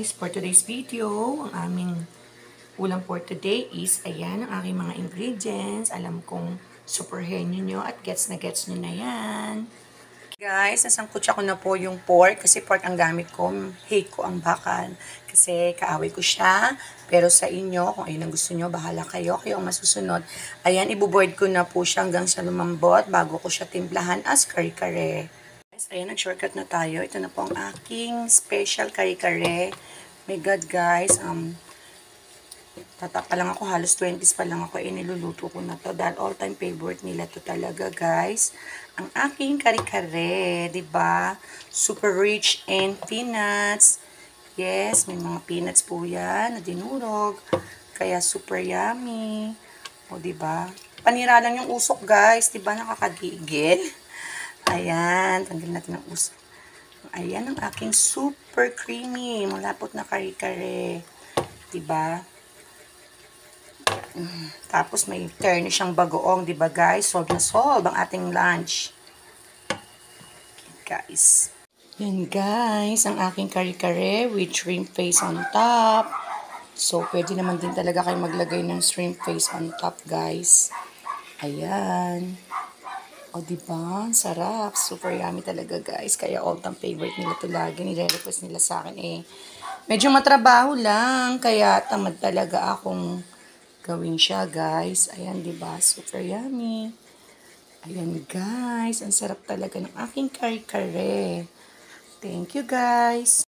guys! For today's video, ang aming ulam for today is, ayan ang aking mga ingredients. Alam kong super henyo nyo at gets na yan. Guys, nasangkutsa ko na po yung pork kasi pork ang gamit ko. Hate ko ang bakal kasi kaaway ko siya. Pero sa inyo, kung ayun ang gusto nyo, bahala kayo. Kayo ang masusunod. Ayan, ibuboard ko na po siya hanggang sa lumambot bago ko siya timplahan as kare-kare. Ayan, nag-shortcut na tayo. Ito na po ang aking special kare-kare. My God, guys. Tatak pa lang ako. Halos 20s pa lang ako. Niluluto ko na to. Dahil all-time favorite nila to talaga, guys. Ang aking kare-kare. Diba? Super rich in peanuts. Yes, may mga peanuts po yan na dinurog. Kaya super yummy. O, diba? Panira lang yung usok, guys. Diba? Nakakagigil. Ayan, tanggalin natin ang usok. Ayan ang aking super creamy, malapot na kare-kare. Diba? Tapos may turn siyang bagoong, diba guys? Solve na solve ang ating lunch. Okay, guys. Yan guys, ang aking kare-kare with shrimp face on top. So, pwede naman din talaga kayo maglagay ng shrimp face on top, guys. Ayan. O, diba? Sarap. Super yummy talaga, guys. Kaya all-time favorite nila ito lagi. Nire-request nila sa akin medyo matrabaho lang. Kaya tamad talaga akong gawin siya, guys. Ayan, diba? Super yummy. Ayan, guys. Ang sarap talaga ng aking kare-kare. Thank you, guys.